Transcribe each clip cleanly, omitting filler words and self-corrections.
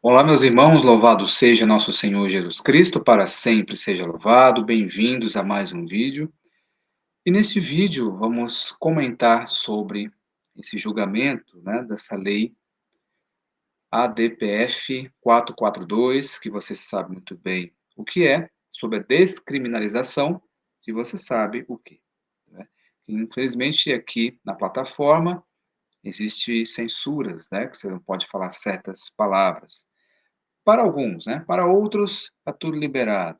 Olá, meus irmãos, louvado seja nosso Senhor Jesus Cristo, para sempre seja louvado. Bem-vindos a mais um vídeo. E nesse vídeo vamos comentar sobre esse julgamento, né, dessa lei ADPF 442, que você sabe muito bem o que é, sobre a descriminalização, que você sabe o que, né? Infelizmente, aqui na plataforma, existe censuras, né, que você não pode falar certas palavras. Para alguns, né? Para outros, está tudo liberado.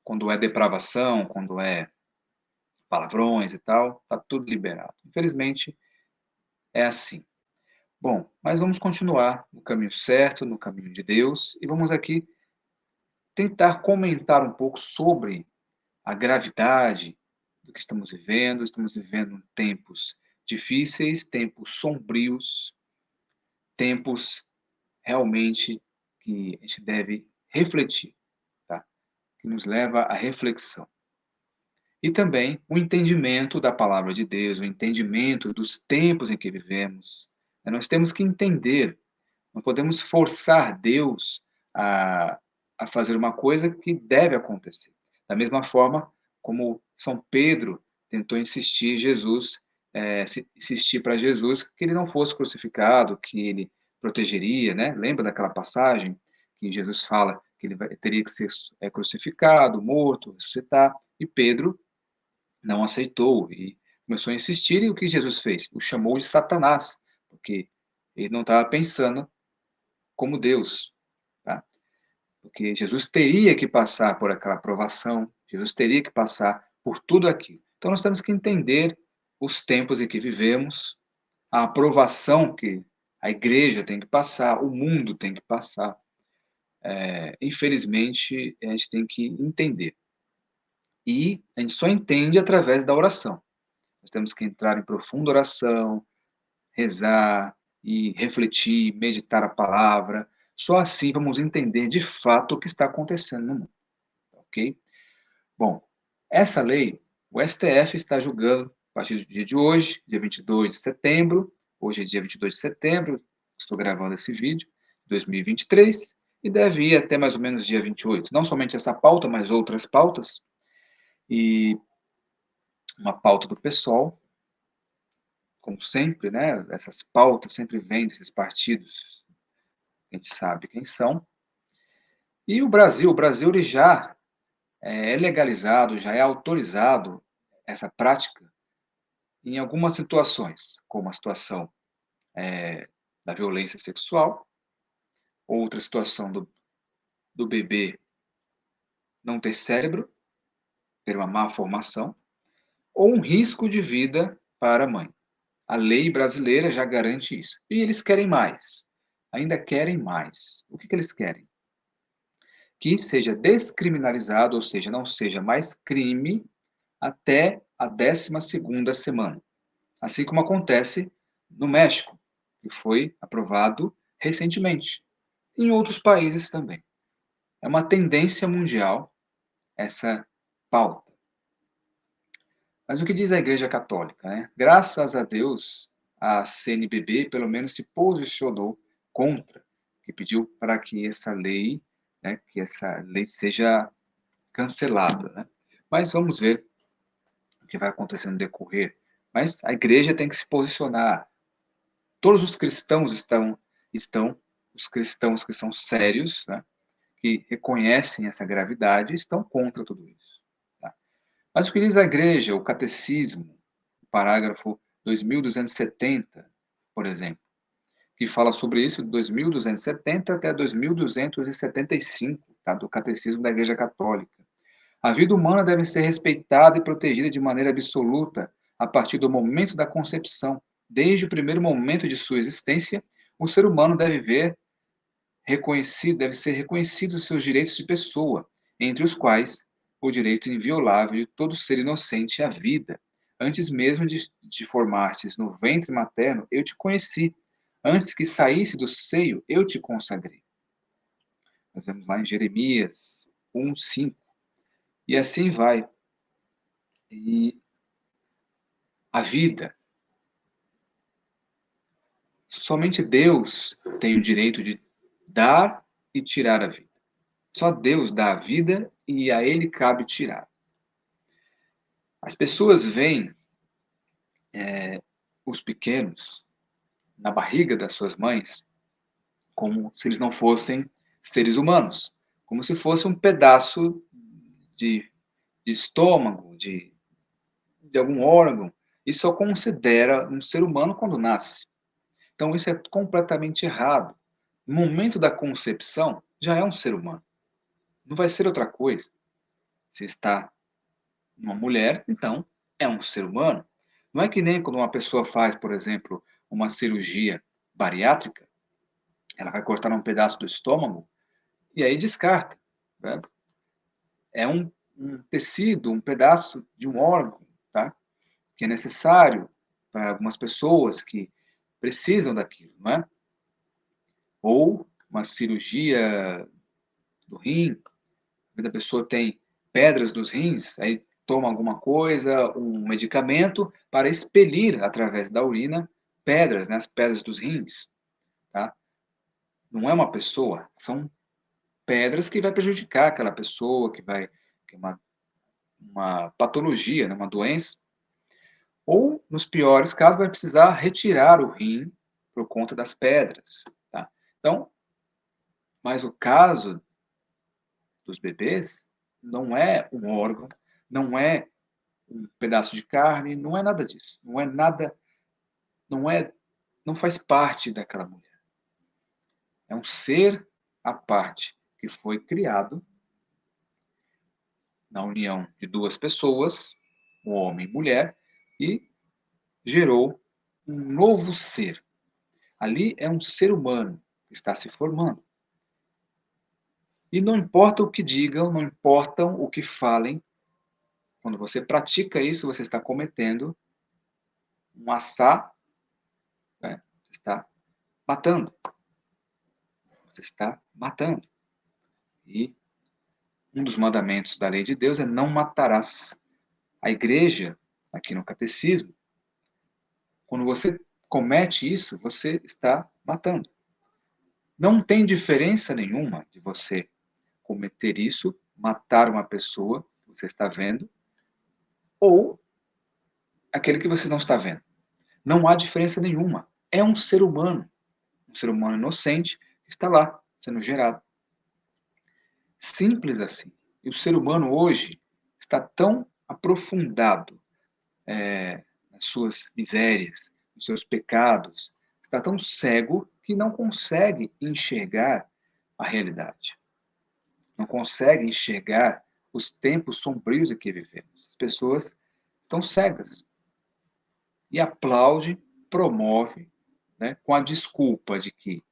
Quando é depravação, quando é palavrões e tal, está tudo liberado. Infelizmente, é assim. Bom, mas vamos continuar no caminho certo, no caminho de Deus, e vamos aqui tentar comentar um pouco sobre a gravidade do que estamos vivendo. Estamos vivendo tempos difíceis, tempos sombrios, tempos realmente que a gente deve refletir, tá? Que nos leva à reflexão. E também o entendimento da palavra de Deus, o entendimento dos tempos em que vivemos. Nós temos que entender, não podemos forçar Deus a, a fazer uma coisa que deve acontecer. Da mesma forma como São Pedro tentou insistir Jesus, insistir para Jesus que ele não fosse crucificado, que ele protegeria, né? Lembra daquela passagem que Jesus fala que ele teria que ser crucificado, morto, ressuscitar, e Pedro não aceitou e começou a insistir, e o que Jesus fez? O chamou de Satanás, porque ele não estava pensando como Deus, tá? Porque Jesus teria que passar por aquela provação, Jesus teria que passar por tudo aquilo. Então nós temos que entender os tempos em que vivemos, a aprovação que a igreja tem que passar, o mundo tem que passar. Infelizmente, a gente tem que entender. E a gente só entende através da oração. Nós temos que entrar em profunda oração, rezar e refletir, meditar a palavra. Só assim vamos entender de fato o que está acontecendo no mundo, ok? Bom, essa lei, o STF está julgando a partir do dia de hoje, dia 22 de setembro. Hoje é dia 22 de setembro, estou gravando esse vídeo, 2023, e deve ir até mais ou menos dia 28. Não somente essa pauta, mas outras pautas. E uma pauta do PSOL, como sempre, né? Essas pautas sempre vêm desses partidos, a gente sabe quem são. E o Brasil ele já é legalizado, já é autorizado essa prática em algumas situações, como a situação da violência sexual, outra situação do bebê não ter cérebro, ter uma má formação, ou um risco de vida para a mãe. A lei brasileira já garante isso. E eles querem mais, ainda querem mais. O que eles querem? Que seja descriminalizado, ou seja, não seja mais crime até a 12ª semana. Assim como acontece no México, que foi aprovado recentemente. Em outros países também. É uma tendência mundial essa pauta. Mas o que diz a Igreja Católica, né? Graças a Deus, a CNBB pelo menos se posicionou contra que pediu para que essa lei, né, que essa lei seja cancelada, né. Mas vamos ver o que vai acontecer no decorrer. Mas a igreja tem que se posicionar. Todos os cristãos estão os cristãos que são sérios, né, que reconhecem essa gravidade, estão contra tudo isso, tá. Mas o que diz a igreja, o catecismo, o parágrafo 2270, por exemplo, que fala sobre isso, 2270 até 2275, tá, do catecismo da igreja católica. A vida humana deve ser respeitada e protegida de maneira absoluta a partir do momento da concepção. Desde o primeiro momento de sua existência, o ser humano deve ser reconhecido os seus direitos de pessoa, entre os quais o direito inviolável de todo ser inocente à vida. Antes mesmo de formar-te no ventre materno, eu te conheci. Antes que saísse do seio, eu te consagrei. Nós vemos lá em Jeremias 1:5. E assim vai. E a vida, somente Deus tem o direito de dar e tirar a vida. Só Deus dá a vida e a Ele cabe tirar. As pessoas veem os pequenos na barriga das suas mães como se eles não fossem seres humanos, como se fosse um pedaço de, de estômago, de algum órgão, e só considera um ser humano quando nasce. Então isso é completamente errado. No momento da concepção, já é um ser humano. Não vai ser outra coisa. Se está numa mulher, então é um ser humano. Não é que nem quando uma pessoa faz, por exemplo, uma cirurgia bariátrica, ela vai cortar um pedaço do estômago e aí descarta, né? É um tecido, um pedaço de um órgão, tá? Que é necessário para algumas pessoas que precisam daquilo, não é? Ou uma cirurgia do rim, a pessoa tem pedras nos rins, aí toma alguma coisa, um medicamento para expelir através da urina pedras, né, as pedras dos rins, tá? Não é uma pessoa, são pedras que vai prejudicar aquela pessoa, que é uma patologia, né, uma doença, ou, nos piores casos, vai precisar retirar o rim por conta das pedras, tá? Então, mas o caso dos bebês não é um órgão, não é um pedaço de carne, não é nada disso. Não é nada, não é, não faz parte daquela mulher. É um ser à parte que foi criado na união de duas pessoas, um homem e mulher, e gerou um novo ser. Ali é um ser humano que está se formando. E não importa o que digam, não importam o que falem, quando você pratica isso, você está cometendo um assá, né? Você está matando. Você está matando. E um dos mandamentos da lei de Deus é não matarás. A igreja, aqui no catecismo, quando você comete isso, você está matando. Não tem diferença nenhuma de você cometer isso, matar uma pessoa que você está vendo, ou aquele que você não está vendo. Não há diferença nenhuma. É um ser humano inocente que está lá, sendo gerado. Simples assim. E o ser humano hoje está tão aprofundado nas suas misérias, nos seus pecados, está tão cego que não consegue enxergar a realidade. Não consegue enxergar os tempos sombrios em que vivemos. As pessoas estão cegas e aplaude, promove, né, com a desculpa de que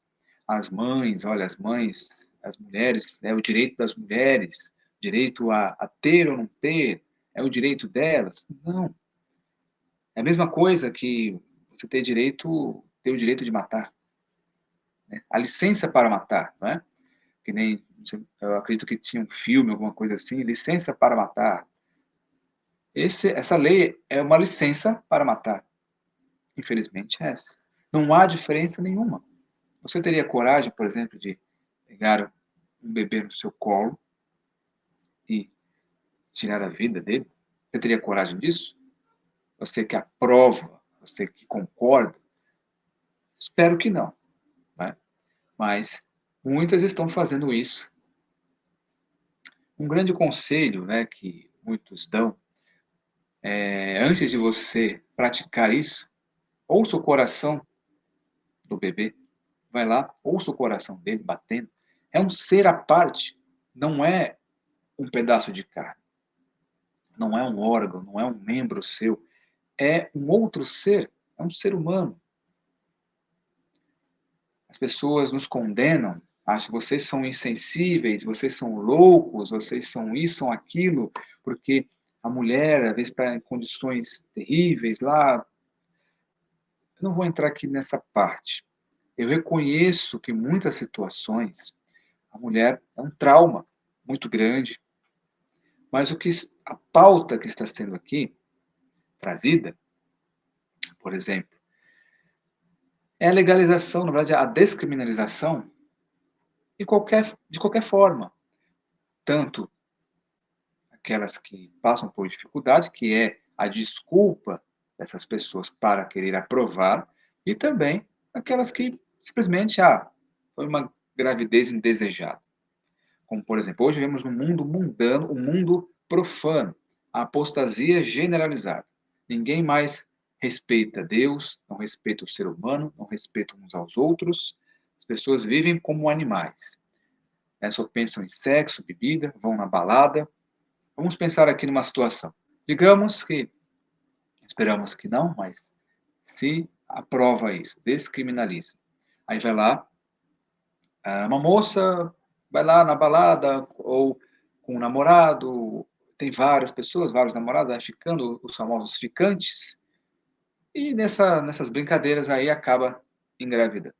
as mães, olha, as mães, as mulheres, é o direito das mulheres, direito a ter ou não ter, é o direito delas. Não. É a mesma coisa que você ter o direito de matar, né? A licença para matar, não é? Que nem, eu acredito que tinha um filme, alguma coisa assim, licença para matar. Essa lei é uma licença para matar. Infelizmente é essa. Não há diferença nenhuma. Você teria coragem, por exemplo, de pegar um bebê no seu colo e tirar a vida dele? Você teria coragem disso? Você que aprova, você que concorda? Espero que não, né? Mas muitas estão fazendo isso. Um grande conselho, né, que muitos dão, antes de você praticar isso, ouça o coração do bebê, vai lá, ouça o coração dele batendo. É um ser à parte, não é um pedaço de carne, não é um órgão, não é um membro seu, é um outro ser, é um ser humano. As pessoas nos condenam, acham que vocês são insensíveis, vocês são loucos, vocês são isso, são aquilo, porque a mulher, às vezes, está em condições terríveis lá. Eu não vou entrar aqui nessa parte. Eu reconheço que em muitas situações a mulher é um trauma muito grande, mas a pauta que está sendo aqui trazida, por exemplo, é a legalização, na verdade, a descriminalização de qualquer forma, tanto aquelas que passam por dificuldade, que é a desculpa dessas pessoas para querer aprovar, e também aquelas que simplesmente, foi uma gravidez indesejada. Como, por exemplo, hoje vivemos num mundo mundano, um mundo profano, a apostasia generalizada. Ninguém mais respeita Deus, não respeita o ser humano, não respeita uns aos outros. As pessoas vivem como animais. Só pensam em sexo, bebida, vão na balada. Vamos pensar aqui numa situação. Digamos que, esperamos que não, mas se aprova isso, descriminaliza. Aí vai lá, uma moça vai lá na balada ou com um namorado, tem várias pessoas, vários namorados, vai ficando os famosos ficantes, e nessas brincadeiras aí acaba engravidando.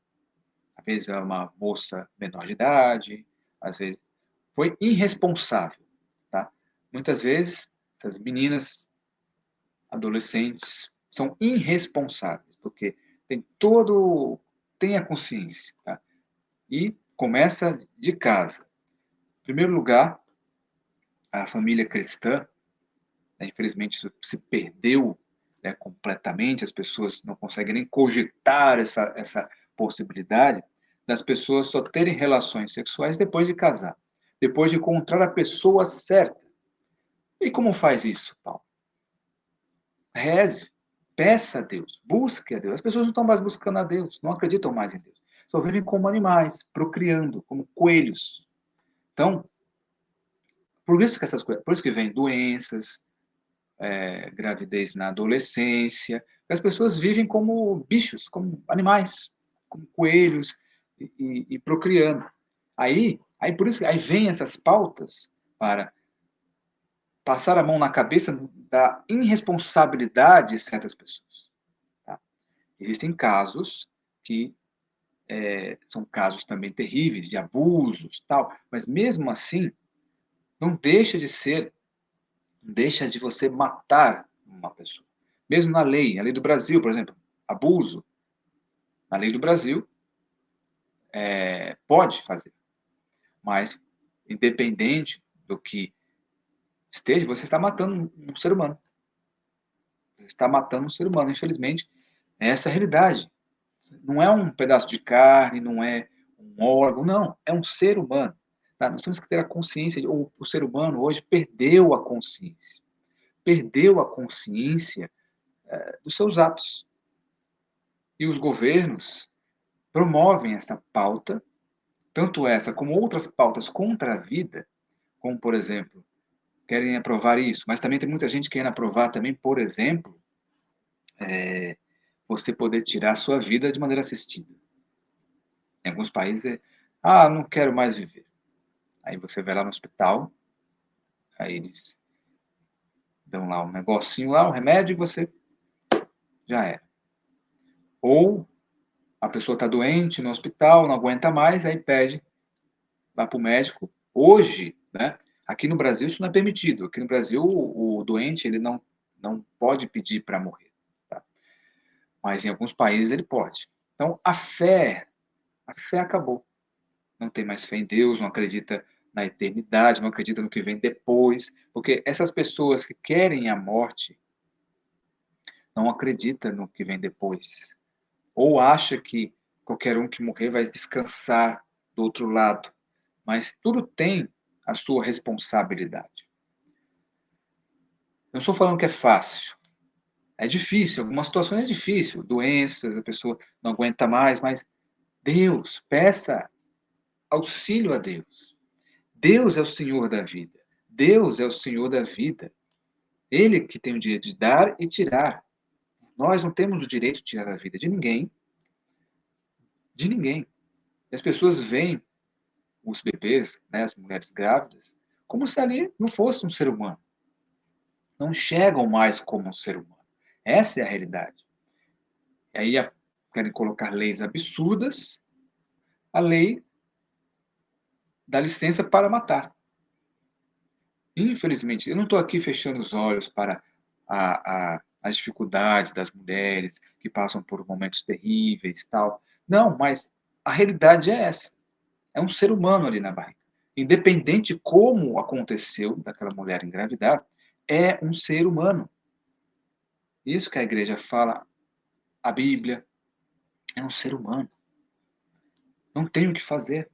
Às vezes é uma moça menor de idade, às vezes foi irresponsável, tá? Muitas vezes essas meninas adolescentes são irresponsáveis, porque tem a consciência, tá? E começa de casa. Em primeiro lugar, a família cristã, né, infelizmente isso se perdeu, né, completamente, as pessoas não conseguem nem cogitar essa possibilidade das pessoas só terem relações sexuais depois de casar, depois de encontrar a pessoa certa. E como faz isso, Paulo? Reze, peça a Deus, busque a Deus. As pessoas não estão mais buscando a Deus, não acreditam mais em Deus. Só vivem como animais, procriando, como coelhos. Então, por isso que vem doenças, gravidez na adolescência. As pessoas vivem como bichos, como animais, como coelhos e procriando. Aí por isso que aí vem essas pautas para passar a mão na cabeça da irresponsabilidade de certas pessoas. Tá? Existem casos que são casos também terríveis de abusos, tal, mas mesmo assim não deixa de ser, não deixa de você matar uma pessoa. Mesmo na lei, a lei do Brasil, por exemplo, abuso, na lei do Brasil pode fazer, mas independente do que esteja, você está matando um ser humano. Você está matando um ser humano, infelizmente, é essa a realidade. Não é um pedaço de carne, não é um órgão, não, é um ser humano. Tá? Nós temos que ter a consciência, o ser humano hoje perdeu a consciência dos seus atos. E os governos promovem essa pauta, tanto essa como outras pautas contra a vida, como, por exemplo, querem aprovar isso, mas também tem muita gente querendo aprovar também, por exemplo, você poder tirar a sua vida de maneira assistida. Em alguns países não quero mais viver. Aí você vai lá no hospital, aí eles dão lá um negocinho lá, um remédio, e você já era. Ou a pessoa está doente no hospital, não aguenta mais, aí pede, vai para o médico. Hoje, né, aqui no Brasil isso não é permitido. Aqui no Brasil o doente ele não pode pedir para morrer. Tá? Mas em alguns países ele pode. Então A fé acabou. Não tem mais fé em Deus, não acredita na eternidade, não acredita no que vem depois, porque essas pessoas que querem a morte não acreditam no que vem depois, ou acha que qualquer um que morrer vai descansar do outro lado, mas tudo tem a sua responsabilidade. Não estou falando que é fácil, é difícil, algumas situações é difícil, doenças, a pessoa não aguenta mais, mas Deus, peça auxílio a Deus. Deus é o Senhor da vida. Deus é o Senhor da vida. Ele que tem o direito de dar e tirar. Nós não temos o direito de tirar a vida de ninguém, de ninguém. E as pessoas veem os bebês, né, as mulheres grávidas, como se ali não fosse um ser humano. Não enxergam mais como um ser humano. Essa é a realidade. E aí querem colocar leis absurdas, a lei dá licença para matar. Infelizmente, eu não estou aqui fechando os olhos para as dificuldades das mulheres que passam por momentos terríveis, tal. Não, mas a realidade é essa. É um ser humano ali na barriga. Independente de como aconteceu daquela mulher engravidar, é um ser humano. Isso que a igreja fala, a Bíblia, é um ser humano. Não tem o que fazer.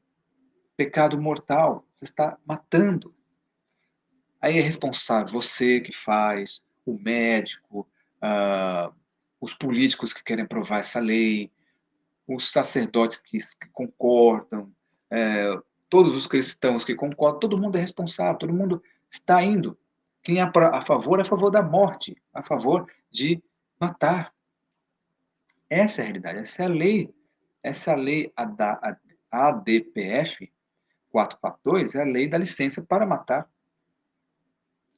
Pecado mortal, você está matando. Aí é responsável você que faz, o médico, ah, os políticos que querem aprovar essa lei, os sacerdotes que concordam, todos os cristãos que concordam, todo mundo é responsável, todo mundo está indo. Quem é a favor da morte, a favor de matar. Essa é a realidade, essa é a lei. Essa lei ADPF 442 é a lei da licença para matar.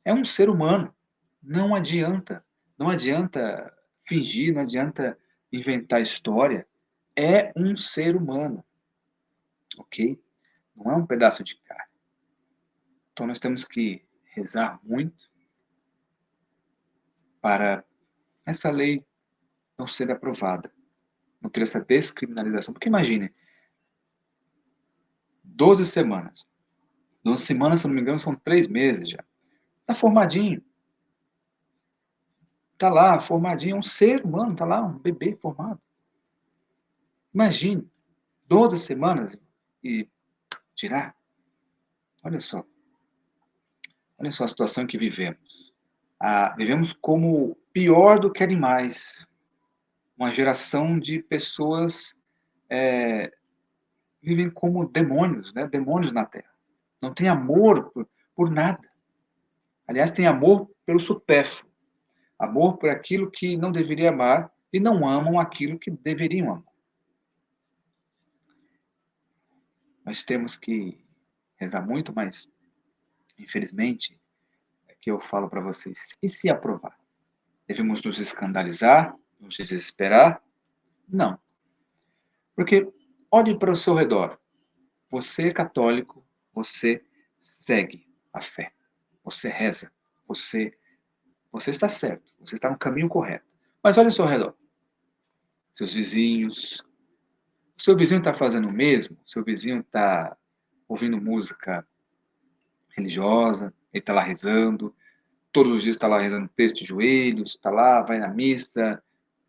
É um ser humano. Não adianta. Não adianta fingir, não adianta inventar história. É um ser humano, ok? Não é um pedaço de carne. Então nós temos que rezar muito para essa lei não ser aprovada, não ter essa descriminalização. Porque imagine, 12 semanas. 12 semanas, se eu não me engano, são 3 meses já. Está formadinho. Está lá, formadinho. É um ser humano, está lá, um bebê formado. Imagine, 12 semanas e tirar. Olha só. Olha só a situação que vivemos. Vivemos como pior do que animais. Uma geração de pessoas vivem como demônios, né? Demônios na Terra. Não tem amor por nada. Aliás, tem amor pelo supérfluo. Amor por aquilo que não deveria amar e não amam aquilo que deveriam amar. Nós temos que rezar muito, mas, infelizmente, é que eu falo para vocês, e se aprovar? Devemos nos escandalizar, nos desesperar? Não. Porque olhe para o seu redor. Você é católico, você segue a fé. Você reza. Você, você está certo. Você está no caminho correto. Mas olhe ao seu redor. Seus vizinhos. O seu vizinho está fazendo o mesmo? O seu vizinho está ouvindo música religiosa? Ele está lá rezando? Todos os dias está lá rezando texto de joelhos? Está lá, vai na missa?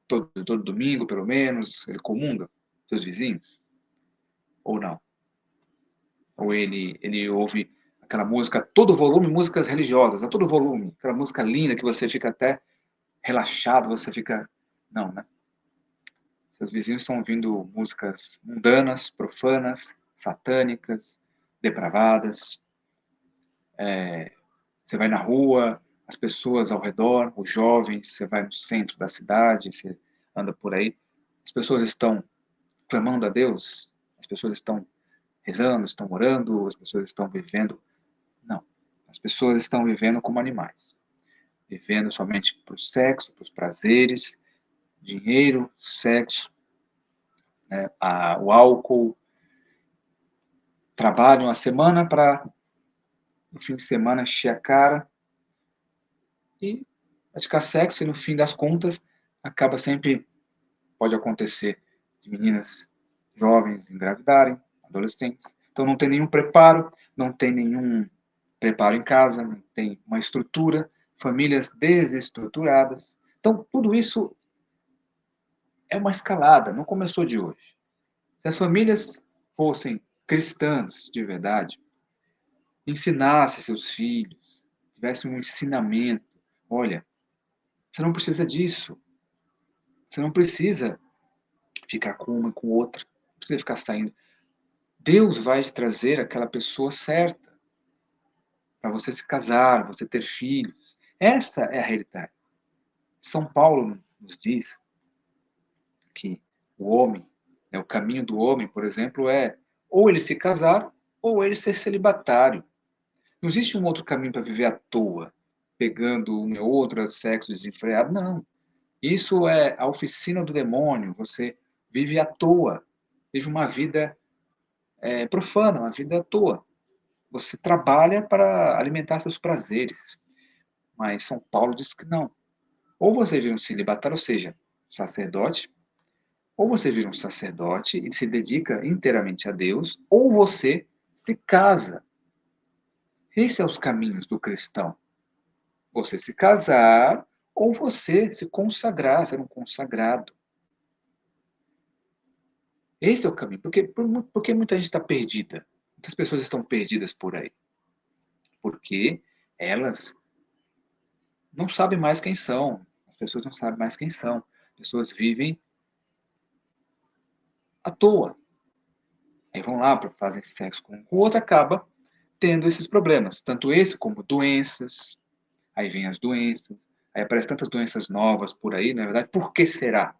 Todo domingo, pelo menos? Ele comunga? Seus vizinhos? Ou não? Ou ele ouve aquela música a todo volume, músicas religiosas, a todo volume, aquela música linda que você fica até relaxado, você fica... Não, né? Seus vizinhos estão ouvindo músicas mundanas, profanas, satânicas, depravadas. Você vai na rua, as pessoas ao redor, os jovens, você vai no centro da cidade, você anda por aí, as pessoas estão clamando a Deus, as pessoas estão rezando, estão orando, as pessoas estão vivendo. Não. As pessoas estão vivendo como animais. Vivendo somente para o sexo, para os prazeres, dinheiro, sexo, né, o álcool. Trabalham a semana para, no fim de semana, encher a cara e praticar sexo. E, no fim das contas, acaba sempre, pode acontecer, de meninas jovens engravidarem, adolescentes. Então não tem nenhum preparo, não tem nenhum preparo em casa, não tem uma estrutura, famílias desestruturadas. Então tudo isso é uma escalada, não começou de hoje. Se as famílias fossem cristãs de verdade, ensinassem seus filhos, tivessem um ensinamento, olha, você não precisa disso, você não precisa ficar com uma e com outra, não precisa ficar saindo. Deus vai te trazer aquela pessoa certa para você se casar, você ter filhos. Essa é a realidade. São Paulo nos diz que o homem, o caminho do homem, por exemplo, é ou ele se casar ou ele ser celibatário. Não existe um outro caminho para viver à toa, pegando um ou outro sexo desenfreado. Não. Isso é a oficina do demônio. Você vive à toa, vive uma vida profana, uma vida à toa. Você trabalha para alimentar seus prazeres. Mas São Paulo diz que não. Ou você vira um celibatário, ou seja, sacerdote, ou você vira um sacerdote e se dedica inteiramente a Deus, ou você se casa. Esses são os caminhos do cristão. Você se casar ou você se consagrar, ser um consagrado. Esse é o caminho. Porque muita gente está perdida. Muitas pessoas estão perdidas por aí. Porque elas não sabem mais quem são. As pessoas não sabem mais quem são. As pessoas vivem à toa. Aí vão lá, fazem sexo com o outro, acaba tendo esses problemas. Tanto esse como doenças. Aí vem as doenças. Aí aparecem tantas doenças novas por aí, na verdade. Por que será?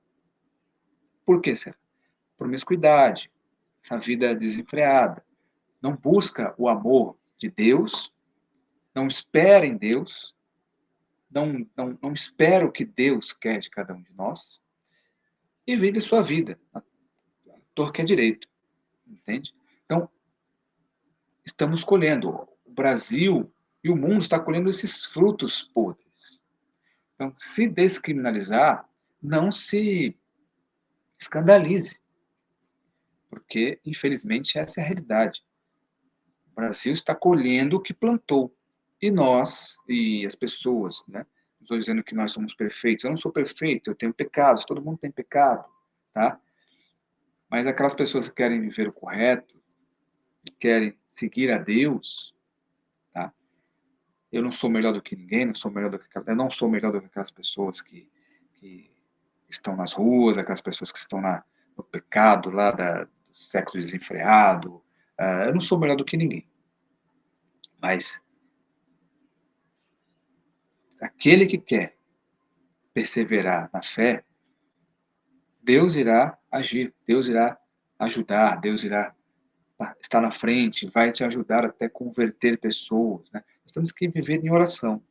Por que será? Promiscuidade, essa vida desenfreada. Não busca o amor de Deus, não espera em Deus, não espera o que Deus quer de cada um de nós e vive sua vida, a torto é direito, entende? Então, estamos colhendo, o Brasil e o mundo está colhendo esses frutos podres. Então, se descriminalizar, não se escandalize, porque, infelizmente, essa é a realidade. O Brasil está colhendo o que plantou. E nós, e as pessoas, né? Não estou dizendo que nós somos perfeitos. Eu não sou perfeito, eu tenho pecados, todo mundo tem pecado, tá? Mas aquelas pessoas que querem viver o correto, que querem seguir a Deus, tá? Eu não sou melhor do que ninguém, eu não sou melhor do que aquelas pessoas que estão nas ruas, aquelas pessoas que estão no pecado lá do sexo desenfreado. Eu não sou melhor do que ninguém. Mas aquele que quer perseverar na fé, Deus irá agir, Deus irá ajudar, Deus irá estar na frente, vai te ajudar até converter pessoas, né? Nós temos que viver em oração.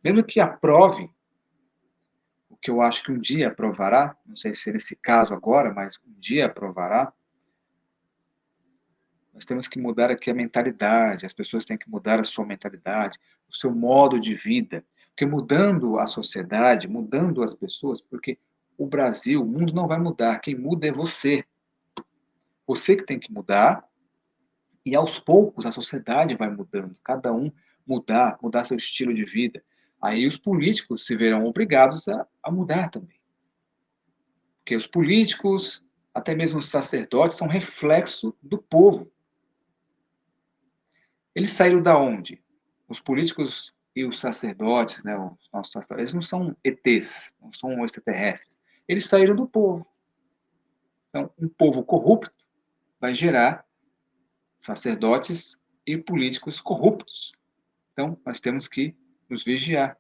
Mesmo que aprove, o que eu acho que um dia aprovará, não sei se é nesse caso agora, mas um dia aprovará, nós temos que mudar aqui a mentalidade, as pessoas têm que mudar a sua mentalidade, o seu modo de vida, porque mudando a sociedade, mudando as pessoas, porque o Brasil, o mundo não vai mudar, quem muda é você. Você que tem que mudar, e aos poucos a sociedade vai mudando, cada um mudar seu estilo de vida. Aí os políticos se verão obrigados a mudar também. Porque os políticos, até mesmo os sacerdotes, são reflexo do povo. Eles saíram da onde? Os políticos e os sacerdotes, né, os nossos sacerdotes, eles não são ETs, não são extraterrestres. Eles saíram do povo. Então, um povo corrupto vai gerar sacerdotes e políticos corruptos. Então, nós temos que nos vigiar.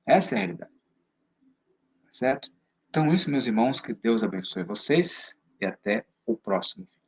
Essa é a realidade. Tá certo? Então, isso, meus irmãos, que Deus abençoe vocês e até o próximo vídeo.